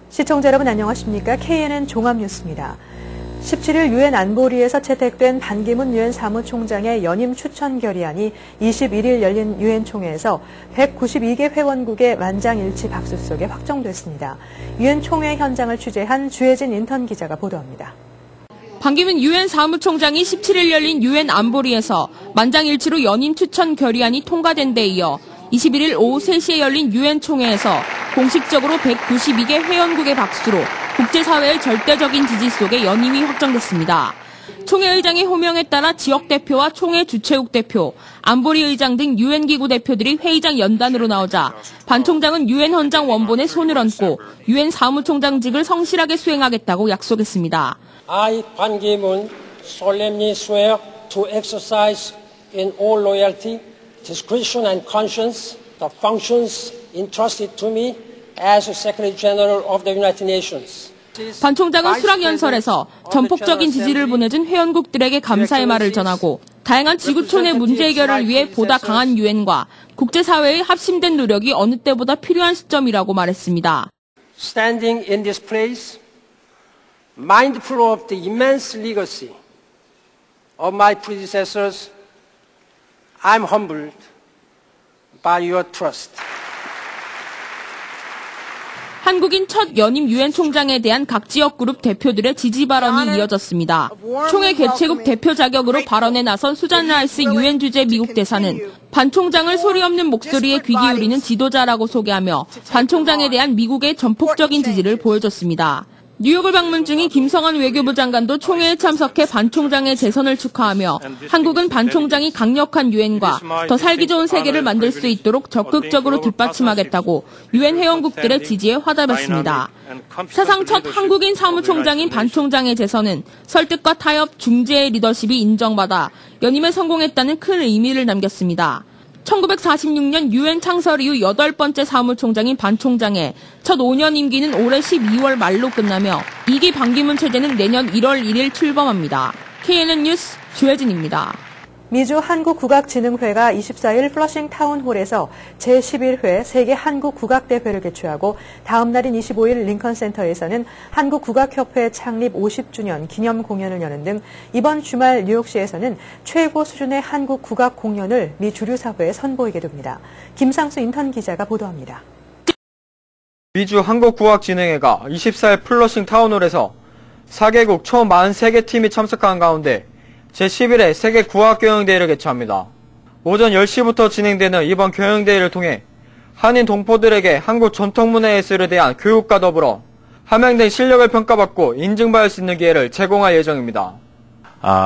시청자 여러분 안녕하십니까? KNN 종합뉴스입니다. 17일 유엔 안보리에서 채택된 반기문 유엔 사무총장의 연임 추천 결의안이 21일 열린 유엔 총회에서 192개 회원국의 만장일치 박수 속에 확정됐습니다. 유엔 총회 현장을 취재한 주혜진 인턴 기자가 보도합니다. 반기문 유엔 사무총장이 17일 열린 유엔 안보리에서 만장일치로 연임 추천 결의안이 통과된 데 이어 21일 오후 3시에 열린 유엔 총회에서 공식적으로 192개 회원국의 박수로 국제사회의 절대적인 지지 속에 연임이 확정됐습니다. 총회 의장의 호명에 따라 지역 대표와 총회 주최국 대표, 안보리 의장 등 유엔 기구 대표들이 회의장 연단으로 나오자 반 총장은 유엔 헌장 원본에 손을 얹고 유엔 사무총장직을 성실하게 수행하겠다고 약속했습니다. I, Ban Ki-moon, solemnly swear to exercise in all loyalty, discretion and conscience the functions entrusted to me as Secretary General of the United Nations. 반 총장은 수락연설에서 전폭적인 지지를 보내준 회원국들에게 감사의 말을 전하고 다양한 지구촌의 문제 해결을 위해 보다 강한 유엔과 국제사회의 합심된 노력이 어느 때보다 필요한 시점이라고 말했습니다. Standing in this place, mindful of the immense legacy of my predecessors, I'm humbled by your trust. 한국인 첫 연임 유엔 총장에 대한 각 지역 그룹 대표들의 지지 발언이 이어졌습니다. 총회 개최국 대표 자격으로 발언에 나선 수잔 라이스 유엔 주재 미국 대사는 반 총장을 소리 없는 목소리에 귀 기울이는 지도자라고 소개하며 반 총장에 대한 미국의 전폭적인 지지를 보여줬습니다. 뉴욕을 방문 중인 김성한 외교부 장관도 총회에 참석해 반 총장의 재선을 축하하며 한국은 반 총장이 강력한 유엔과 더 살기 좋은 세계를 만들 수 있도록 적극적으로 뒷받침하겠다고 유엔 회원국들의 지지에 화답했습니다. 사상 첫 한국인 사무총장인 반 총장의 재선은 설득과 타협, 중재의 리더십이 인정받아 연임에 성공했다는 큰 의미를 남겼습니다. 1946년 유엔 창설 이후 8번째 사무총장인 반 총장의 첫 5년 임기는 올해 12월 말로 끝나며 2기 반기문 체제는 내년 1월 1일 출범합니다. KNN 뉴스 주혜진입니다. 미주 한국국악진흥회가 24일 플러싱 타운홀에서 제11회 세계 한국국악대회를 개최하고 다음 날인 25일 링컨센터에서는 한국국악협회 창립 50주년 기념 공연을 여는 등 이번 주말 뉴욕시에서는 최고 수준의 한국국악 공연을 미 주류 사회에 선보이게 됩니다. 김상수 인턴 기자가 보도합니다. 미주 한국국악진흥회가 24일 플러싱 타운홀에서 4개국 총 43개 팀이 참석한 가운데 제11회 세계 국악교양대회를 개최합니다. 오전 10시부터 진행되는 이번 교양대회를 통해 한인 동포들에게 한국 전통문화 예술에 대한 교육과 더불어 함양된 실력을 평가받고 인증받을 수 있는 기회를 제공할 예정입니다.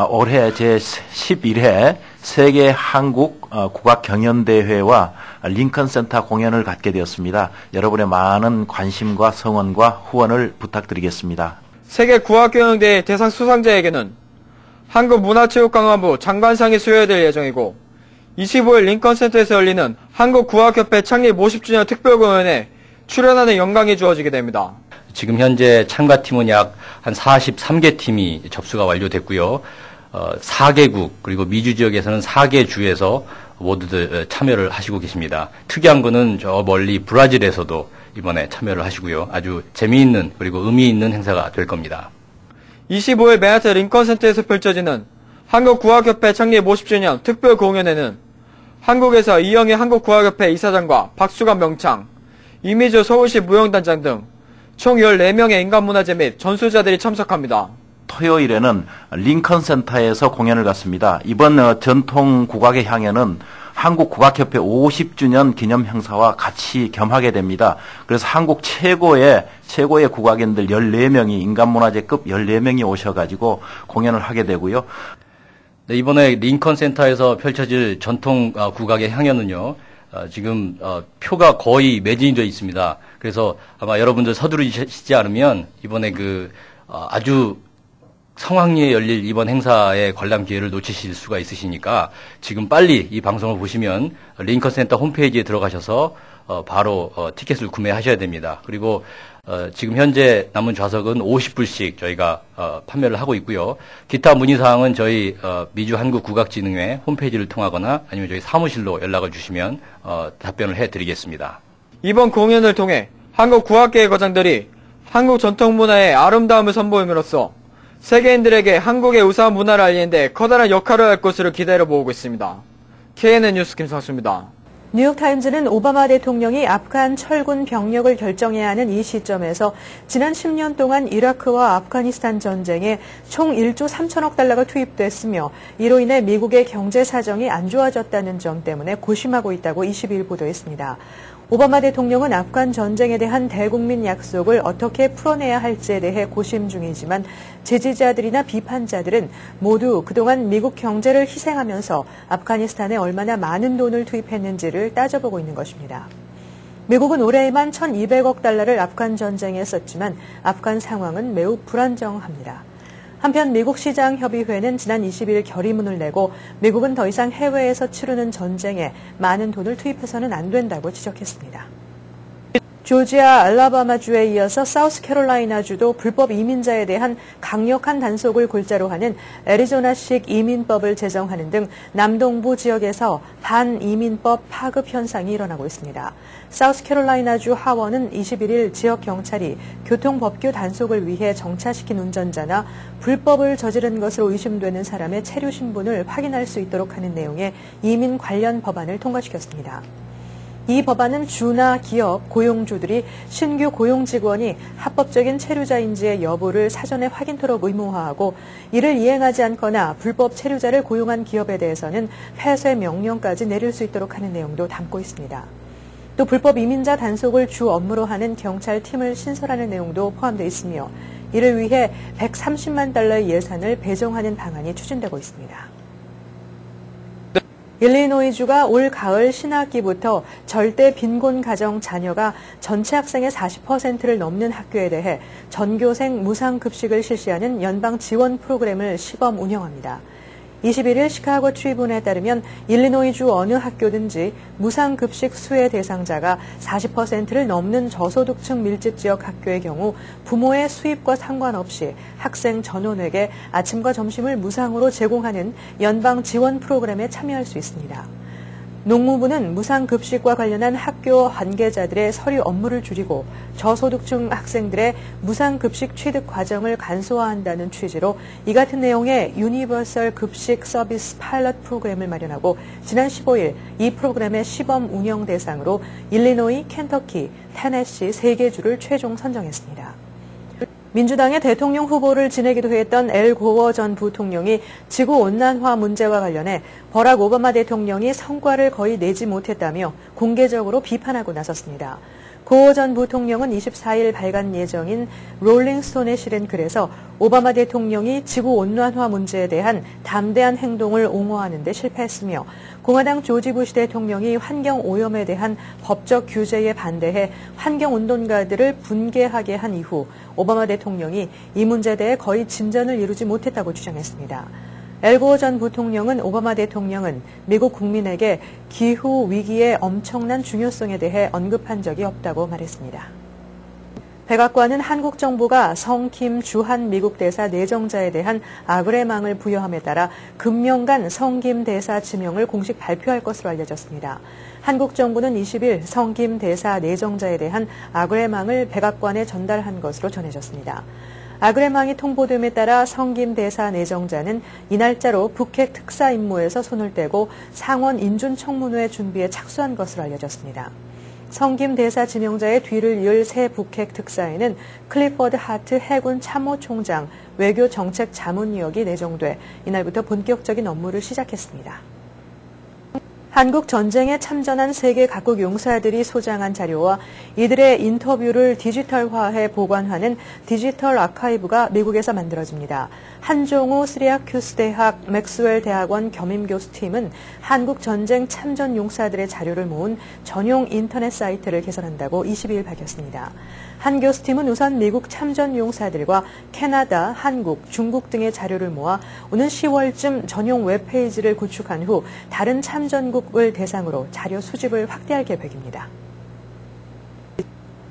올해 제11회 세계 한국 국악경연대회와 링컨센터 공연을 갖게 되었습니다. 여러분의 많은 관심과 성원과 후원을 부탁드리겠습니다. 세계 국악교양대회 대상 수상자에게는 한국문화체육관광부 장관상이 수여될 예정이고 25일 링컨센터에서 열리는 한국국악협회 창립 50주년 특별공연에 출연하는 영광이 주어지게 됩니다. 지금 현재 참가팀은 약 한 43개 팀이 접수가 완료됐고요. 4개국 그리고 미주 지역에서는 4개 주에서 모두들 참여를 하시고 계십니다. 특이한 거는 저 멀리 브라질에서도 이번에 참여를 하시고요. 아주 재미있는 그리고 의미 있는 행사가 될 겁니다. 25일 맨하튼 링컨센터에서 펼쳐지는 한국국악협회 창립 50주년 특별 공연에는 한국에서 이영희 한국국악협회 이사장과 박수관 명창, 이미주 서울시 무용단장 등 총 14명의 인간문화재 및 전수자들이 참석합니다. 토요일에는 링컨센터에서 공연을 갖습니다. 이번 전통 국악의 향연은 한국국악협회 50주년 기념 행사와 같이 겸하게 됩니다. 그래서 한국 최고의 국악인들 14명이 인간문화재급 14명이 오셔가지고 공연을 하게 되고요. 네, 이번에 링컨센터에서 펼쳐질 전통 국악의 향연은요. 지금 표가 거의 매진이 되어 있습니다. 그래서 아마 여러분들 서두르시지 않으면 이번에 아주 성황리에 열릴 이번 행사의 관람 기회를 놓치실 수가 있으시니까 지금 빨리 이 방송을 보시면 링컨센터 홈페이지에 들어가셔서 바로 티켓을 구매하셔야 됩니다. 그리고 지금 현재 남은 좌석은 50불씩 저희가 판매를 하고 있고요. 기타 문의사항은 저희 미주 한국국악진흥회 홈페이지를 통하거나 아니면 저희 사무실로 연락을 주시면 답변을 해드리겠습니다. 이번 공연을 통해 한국 국악계의 거장들이 한국 전통 문화의 아름다움을 선보임으로써 세계인들에게 한국의 우수한 문화를 알리는 데 커다란 역할을 할 것으로 기대를 모으고 있습니다. KNN 뉴스 김상수입니다. 뉴욕타임즈는 오바마 대통령이 아프간 철군 병력을 결정해야 하는 이 시점에서 지난 10년 동안 이라크와 아프가니스탄 전쟁에 총 1조 3천억 달러가 투입됐으며 이로 인해 미국의 경제 사정이 안 좋아졌다는 점 때문에 고심하고 있다고 22일 보도했습니다. 오바마 대통령은 아프간 전쟁에 대한 대국민 약속을 어떻게 풀어내야 할지에 대해 고심 중이지만 지지자들이나 비판자들은 모두 그동안 미국 경제를 희생하면서 아프가니스탄에 얼마나 많은 돈을 투입했는지를 따져보고 있는 것입니다. 미국은 올해에만 1,200억 달러를 아프간 전쟁에 썼지만 아프간 상황은 매우 불안정합니다. 한편 미국 시장협의회는 지난 20일 결의문을 내고 미국은 더 이상 해외에서 치르는 전쟁에 많은 돈을 투입해서는 안 된다고 지적했습니다. 조지아, 알라바마주에 이어서 사우스캐롤라이나주도 불법 이민자에 대한 강력한 단속을 골자로 하는 애리조나식 이민법을 제정하는 등 남동부 지역에서 반이민법 파급 현상이 일어나고 있습니다. 사우스캐롤라이나주 하원은 21일 지역 경찰이 교통법규 단속을 위해 정차시킨 운전자나 불법을 저지른 것으로 의심되는 사람의 체류 신분을 확인할 수 있도록 하는 내용의 이민 관련 법안을 통과시켰습니다. 이 법안은 주나 기업, 고용주들이 신규 고용 직원이 합법적인 체류자인지의 여부를 사전에 확인토록 의무화하고 이를 이행하지 않거나 불법 체류자를 고용한 기업에 대해서는 폐쇄 명령까지 내릴 수 있도록 하는 내용도 담고 있습니다. 또 불법 이민자 단속을 주 업무로 하는 경찰팀을 신설하는 내용도 포함되어 있으며 이를 위해 130만 달러의 예산을 배정하는 방안이 추진되고 있습니다. 일리노이주가 올 가을 신학기부터 절대 빈곤 가정 자녀가 전체 학생의 40%를 넘는 학교에 대해 전교생 무상급식을 실시하는 연방 지원 프로그램을 시범 운영합니다. 21일 시카고 트리뷴에 따르면 일리노이주 어느 학교든지 무상급식 수혜 대상자가 40%를 넘는 저소득층 밀집 지역 학교의 경우 부모의 수입과 상관없이 학생 전원에게 아침과 점심을 무상으로 제공하는 연방 지원 프로그램에 참여할 수 있습니다. 농무부는 무상급식과 관련한 학교 관계자들의 서류 업무를 줄이고 저소득층 학생들의 무상급식 취득 과정을 간소화한다는 취지로 이 같은 내용의 유니버설 급식 서비스 파일럿 프로그램을 마련하고 지난 15일 이 프로그램의 시범 운영 대상으로 일리노이, 켄터키, 테네시 3개 주를 최종 선정했습니다. 민주당의 대통령 후보를 지내기도 했던 엘 고어 전 부통령이 지구온난화 문제와 관련해 버락 오바마 대통령이 성과를 거의 내지 못했다며 공개적으로 비판하고 나섰습니다. 고어 전 부통령은 24일 발간 예정인 롤링스톤에 실은 글에서 오바마 대통령이 지구온난화 문제에 대한 담대한 행동을 옹호하는 데 실패했으며 공화당 조지 부시 대통령이 환경오염에 대한 법적 규제에 반대해 환경운동가들을 분개하게 한 이후 오바마 대통령이 이 문제에 대해 거의 진전을 이루지 못했다고 주장했습니다. 엘 고어 전 부통령은 오바마 대통령은 미국 국민에게 기후 위기의 엄청난 중요성에 대해 언급한 적이 없다고 말했습니다. 백악관은 한국 정부가 성킴 주한 미국 대사 내정자에 대한 아그레망을 부여함에 따라 금년간 성김 대사 지명을 공식 발표할 것으로 알려졌습니다. 한국 정부는 20일 성김 대사 내정자에 대한 아그레망을 백악관에 전달한 것으로 전해졌습니다. 아그레망이 통보됨에 따라 성김 대사 내정자는 이 날짜로 북핵 특사 임무에서 손을 떼고 상원 인준청문회 준비에 착수한 것으로 알려졌습니다. 성김 대사 지명자의 뒤를 이을 새 북핵 특사에는 클리퍼드 하트 해군 참모총장 외교 정책 자문위역이 내정돼 이날부터 본격적인 업무를 시작했습니다. 한국 전쟁에 참전한 세계 각국 용사들이 소장한 자료와 이들의 인터뷰를 디지털화해 보관하는 디지털 아카이브가 미국에서 만들어집니다. 한종우 시리아큐스 대학 맥스웰 대학원 겸임교수팀은 한국 전쟁 참전 용사들의 자료를 모은 전용 인터넷 사이트를 개설한다고 22일 밝혔습니다. 한 교수팀은 우선 미국 참전 용사들과 캐나다, 한국, 중국 등의 자료를 모아 오는 10월쯤 전용 웹페이지를 구축한 후 다른 참전국을 대상으로 자료 수집을 확대할 계획입니다.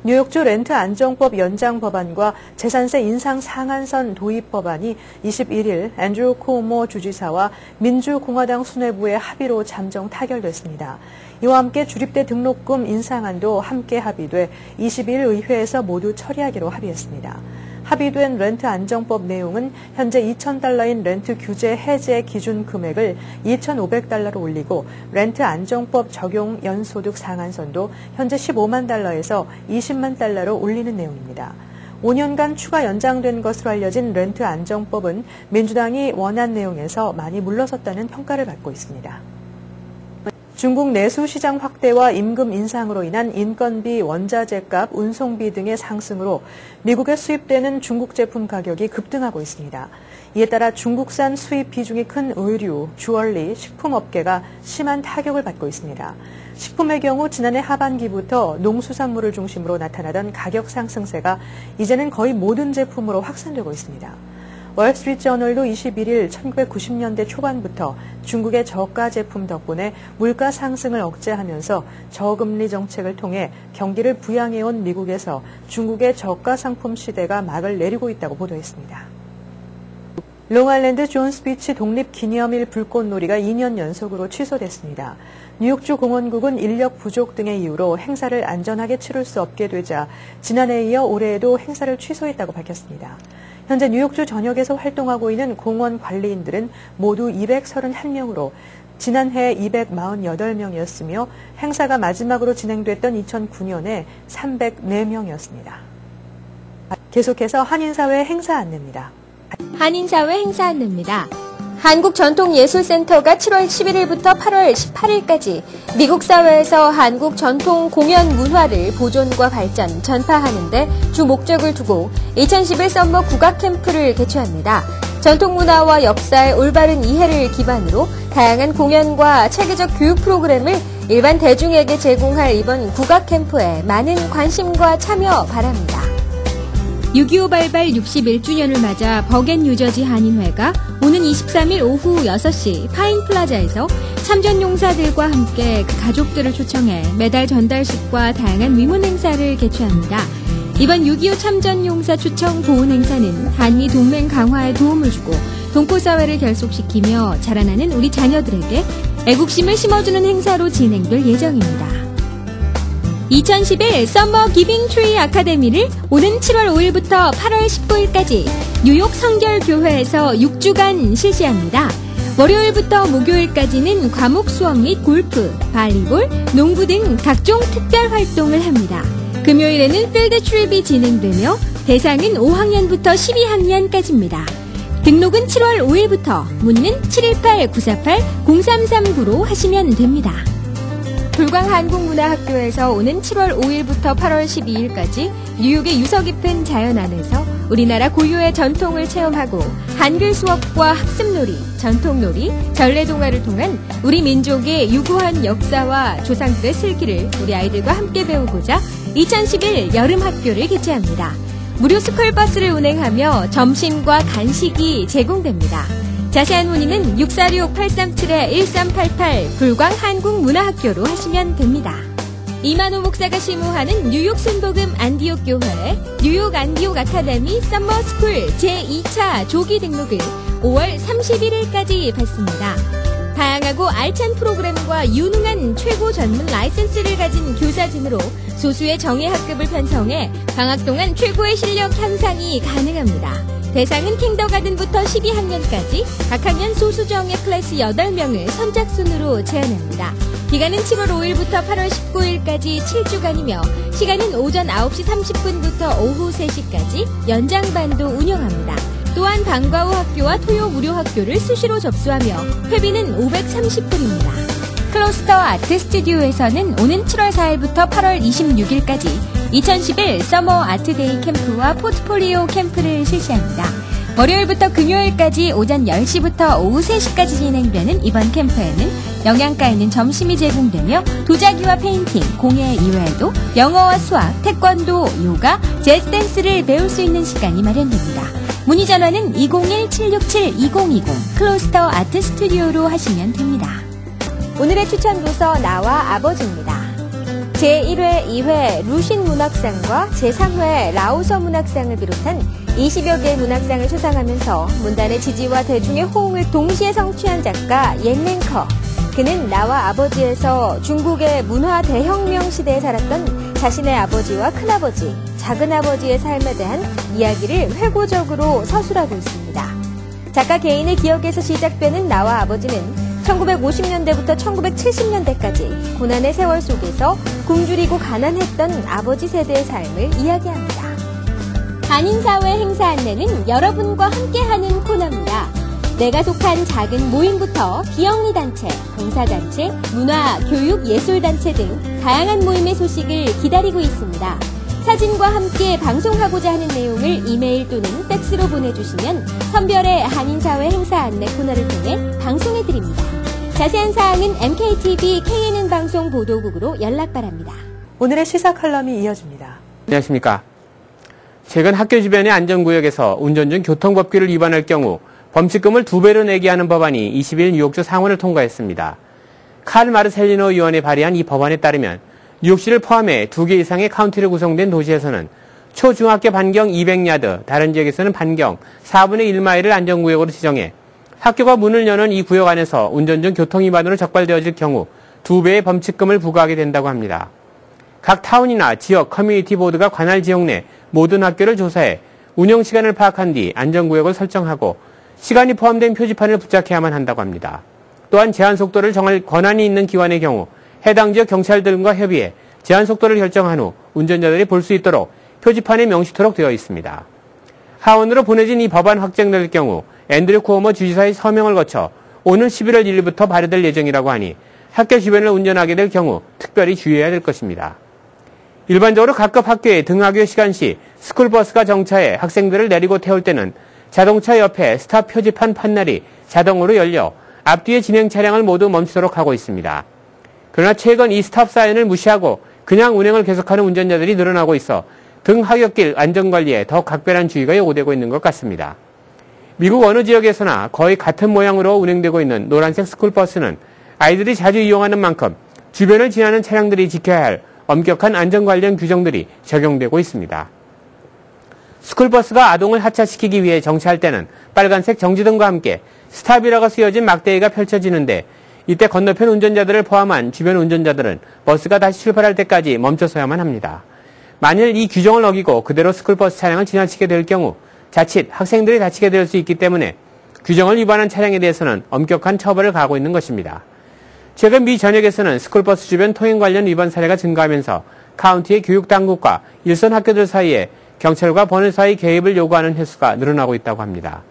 뉴욕주 렌트 안정법 연장 법안과 재산세 인상 상한선 도입 법안이 21일 앤드류 쿠오모 주지사와 민주공화당 수뇌부의 합의로 잠정 타결됐습니다. 이와 함께 주립대 등록금 인상안도 함께 합의돼 22일 의회에서 모두 처리하기로 합의했습니다. 합의된 렌트 안정법 내용은 현재 $2,000인 렌트 규제 해제 기준 금액을 $2,500로 올리고 렌트 안정법 적용 연소득 상한선도 현재 $150,000에서 $200,000로 올리는 내용입니다. 5년간 추가 연장된 것으로 알려진 렌트 안정법은 민주당이 원한 내용에서 많이 물러섰다는 평가를 받고 있습니다. 중국 내수 시장 확대와 임금 인상으로 인한 인건비, 원자재값, 운송비 등의 상승으로 미국에 수입되는 중국 제품 가격이 급등하고 있습니다. 이에 따라 중국산 수입 비중이 큰 의류, 주얼리, 식품업계가 심한 타격을 받고 있습니다. 식품의 경우 지난해 하반기부터 농수산물을 중심으로 나타나던 가격 상승세가 이제는 거의 모든 제품으로 확산되고 있습니다. 월스트리트저널도 21일 1990년대 초반부터 중국의 저가 제품 덕분에 물가 상승을 억제하면서 저금리 정책을 통해 경기를 부양해온 미국에서 중국의 저가 상품 시대가 막을 내리고 있다고 보도했습니다. 롱아일랜드 존스비치 독립기념일 불꽃놀이가 2년 연속으로 취소됐습니다. 뉴욕주 공원국은 인력 부족 등의 이유로 행사를 안전하게 치를 수 없게 되자 지난해에 이어 올해에도 행사를 취소했다고 밝혔습니다. 현재 뉴욕주 전역에서 활동하고 있는 공원 관리인들은 모두 231명으로 지난해 248명이었으며 행사가 마지막으로 진행됐던 2009년에 304명이었습니다. 계속해서 한인사회 행사 안내입니다. 한인사회 행사 안내입니다. 한국전통예술센터가 7월 11일부터 8월 18일까지 미국 사회에서 한국 전통 공연 문화를 보존과 발전, 전파하는 데 주 목적을 두고 2011 썸머 국악 캠프를 개최합니다. 전통 문화와 역사의 올바른 이해를 기반으로 다양한 공연과 체계적 교육 프로그램을 일반 대중에게 제공할 이번 국악 캠프에 많은 관심과 참여 바랍니다. 6.25 발발 61주년을 맞아 버겐뉴저지 한인회가 오는 23일 오후 6시 파인플라자에서 참전용사들과 함께 그 가족들을 초청해 메달 전달식과 다양한 위문 행사를 개최합니다. 이번 6.25 참전용사 초청 보훈 행사는 한미 동맹 강화에 도움을 주고 동포사회를 결속시키며 자라나는 우리 자녀들에게 애국심을 심어주는 행사로 진행될 예정입니다. 2011 썸머 기빙 트리 아카데미를 오는 7월 5일부터 8월 19일까지 뉴욕 성결교회에서 6주간 실시합니다. 월요일부터 목요일까지는 과목 수업 및 골프, 발리볼, 농구 등 각종 특별 활동을 합니다. 금요일에는 필드 트립이 진행되며 대상은 5학년부터 12학년까지입니다. 등록은 7월 5일부터 문의는 718-948-0339로 하시면 됩니다. 불광한국문화학교에서 오는 7월 5일부터 8월 12일까지 뉴욕의 유서 깊은 자연 안에서 우리나라 고유의 전통을 체험하고 한글 수업과 학습놀이, 전통놀이, 전래동화를 통한 우리 민족의 유구한 역사와 조상들의 슬기를 우리 아이들과 함께 배우고자 2011 여름학교를 개최합니다. 무료 스쿨버스를 운행하며 점심과 간식이 제공됩니다. 자세한 문의는 646-837-1388 불광한국문화학교로 하시면 됩니다. 이만호 목사가 시무하는 뉴욕 순복음 안디옥 교회 뉴욕 안디옥 아카데미 썸머스쿨 제2차 조기 등록을 5월 31일까지 받습니다. 다양하고 알찬 프로그램과 유능한 최고 전문 라이센스를 가진 교사진으로 소수의 정예 학급을 편성해 방학 동안 최고의 실력 향상이 가능합니다. 대상은 kindergarten부터 12학년까지 각 학년 소수정예 클래스 8명을 선착순으로 제한합니다. 기간은 7월 5일부터 8월 19일까지 7주간이며 시간은 오전 9시 30분부터 오후 3시까지 연장반도 운영합니다. 또한 방과 후 학교와 토요 무료 학교를 수시로 접수하며 회비는 $530입니다. 클로스터 아트 스튜디오에서는 오는 7월 4일부터 8월 26일까지 2011 서머 아트데이 캠프와 포트폴리오 캠프를 실시합니다. 월요일부터 금요일까지 오전 10시부터 오후 3시까지 진행되는 이번 캠프에는 영양가 있는 점심이 제공되며 도자기와 페인팅, 공예 이외에도 영어와 수학, 태권도, 요가, 재즈 댄스를 배울 수 있는 시간이 마련됩니다. 문의 전화는 201-767-2020 클로스터 아트 스튜디오로 하시면 됩니다. 오늘의 추천 도서 나와 아버지입니다. 제1회, 2회 루신 문학상과 제3회 라오서 문학상을 비롯한 20여 개의 문학상을 수상하면서 문단의 지지와 대중의 호응을 동시에 성취한 작가 옌랭커. 그는 나와 아버지에서 중국의 문화 대혁명 시대에 살았던 자신의 아버지와 큰아버지, 작은아버지의 삶에 대한 이야기를 회고적으로 서술하고 있습니다. 작가 개인의 기억에서 시작되는 나와 아버지는 1950년대부터 1970년대까지 고난의 세월 속에서 굶주리고 가난했던 아버지 세대의 삶을 이야기합니다. 한인사회 행사 안내는 여러분과 함께하는 코너입니다. 내가 속한 작은 모임부터 비영리 단체, 봉사단체, 문화, 교육, 예술단체 등 다양한 모임의 소식을 기다리고 있습니다. 사진과 함께 방송하고자 하는 내용을 이메일 또는 팩스로 보내주시면 선별의 한인사회 행사 안내 코너를 통해 방송해드립니다. 자세한 사항은 MKTV KNN 방송 보도국으로 연락 바랍니다. 오늘의 시사 칼럼이 이어집니다. 안녕하십니까. 최근 학교 주변의 안전구역에서 운전 중 교통법규를 위반할 경우 범칙금을 2배로 내게 하는 법안이 20일 뉴욕주 상원을 통과했습니다. 칼 마르셀리노 의원이 발의한 이 법안에 따르면 뉴욕시를 포함해 2개 이상의 카운티로 구성된 도시에서는 초중학교 반경 200야드, 다른 지역에서는 반경 4분의 1마일을 안전구역으로 지정해 학교가 문을 여는 이 구역 안에서 운전 중 교통위반으로 적발되어질 경우 2배의 범칙금을 부과하게 된다고 합니다. 각 타운이나 지역 커뮤니티 보드가 관할 지역 내 모든 학교를 조사해 운영 시간을 파악한 뒤 안전구역을 설정하고 시간이 포함된 표지판을 부착해야만 한다고 합니다. 또한 제한 속도를 정할 권한이 있는 기관의 경우 해당 지역 경찰들과 협의해 제한 속도를 결정한 후 운전자들이 볼 수 있도록 표지판에 명시토록 되어 있습니다. 하원으로 보내진 이 법안 확정될 경우 앤드류 쿠오모 주지사의 서명을 거쳐 오는 11월 1일부터 발효될 예정이라고 하니 학교 주변을 운전하게 될 경우 특별히 주의해야 될 것입니다. 일반적으로 각급 학교에 등하교 시간 시 스쿨버스가 정차해 학생들을 내리고 태울 때는 자동차 옆에 스탑 표지판 판넬이 자동으로 열려 앞뒤의 진행 차량을 모두 멈추도록 하고 있습니다. 그러나 최근 이 스탑 사인을 무시하고 그냥 운행을 계속하는 운전자들이 늘어나고 있어 등하굣길 안전관리에 더 각별한 주의가 요구되고 있는 것 같습니다. 미국 어느 지역에서나 거의 같은 모양으로 운행되고 있는 노란색 스쿨버스는 아이들이 자주 이용하는 만큼 주변을 지나는 차량들이 지켜야 할 엄격한 안전 관련 규정들이 적용되고 있습니다. 스쿨버스가 아동을 하차시키기 위해 정차할 때는 빨간색 정지등과 함께 스탑이라고 쓰여진 막대기가 펼쳐지는데 이때 건너편 운전자들을 포함한 주변 운전자들은 버스가 다시 출발할 때까지 멈춰서야만 합니다. 만일 이 규정을 어기고 그대로 스쿨버스 차량을 지나치게 될 경우 자칫 학생들이 다치게 될 수 있기 때문에 규정을 위반한 차량에 대해서는 엄격한 처벌을 가하고 있는 것입니다. 최근 미 전역에서는 스쿨버스 주변 통행 관련 위반 사례가 증가하면서 카운티의 교육당국과 일선 학교들 사이에 경찰과 번외사의 개입을 요구하는 횟수가 늘어나고 있다고 합니다.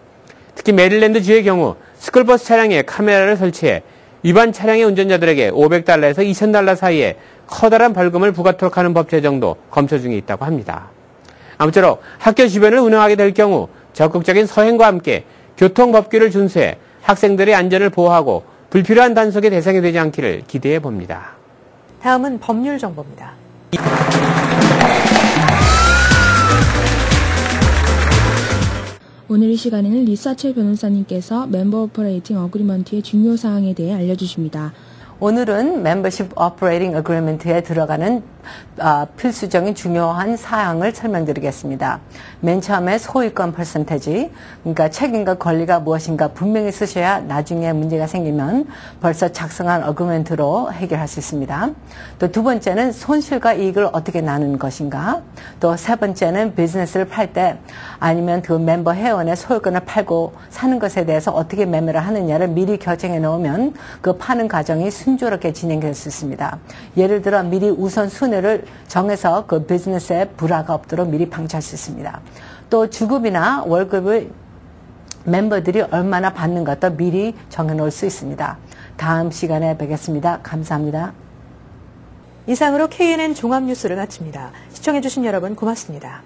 특히 메릴랜드주의 경우 스쿨버스 차량에 카메라를 설치해 위반 차량의 운전자들에게 $500에서 $2,000 사이에 커다란 벌금을 부과토록 하는 법 제정도 검토 중에 있다고 합니다. 아무쪼록 학교 주변을 운행하게 될 경우 적극적인 서행과 함께 교통법규를 준수해 학생들의 안전을 보호하고 불필요한 단속의 대상이 되지 않기를 기대해 봅니다. 다음은 법률 정보입니다. 오늘 이 시간에는 리사첼 변호사님께서 멤버 오퍼레이팅 어그리먼트의 중요 사항에 대해 알려주십니다. 오늘은 멤버십 오퍼레이팅 어그리먼트에 들어가는 필수적인 중요한 사항을 설명드리겠습니다. 맨 처음에 소유권 퍼센테지, 그러니까 책임과 권리가 무엇인가 분명히 쓰셔야 나중에 문제가 생기면 벌써 작성한 어그리먼트로 해결할 수 있습니다. 또 두 번째는 손실과 이익을 어떻게 나누는 것인가, 또 세 번째는 비즈니스를 팔 때 아니면 그 멤버 회원의 소유권을 팔고 사는 것에 대해서 어떻게 매매를 하느냐를 미리 결정해 놓으면 그 파는 과정이 순조롭게 진행될 수 있습니다. 예를 들어 미리 우선순위를 정해서 그 비즈니스에 불화가 없도록 미리 방치할 수 있습니다. 또 주급이나 월급을 멤버들이 얼마나 받는 것도 미리 정해놓을 수 있습니다. 다음 시간에 뵙겠습니다. 감사합니다. 이상으로 KNN 종합뉴스를 마칩니다. 시청해주신 여러분 고맙습니다.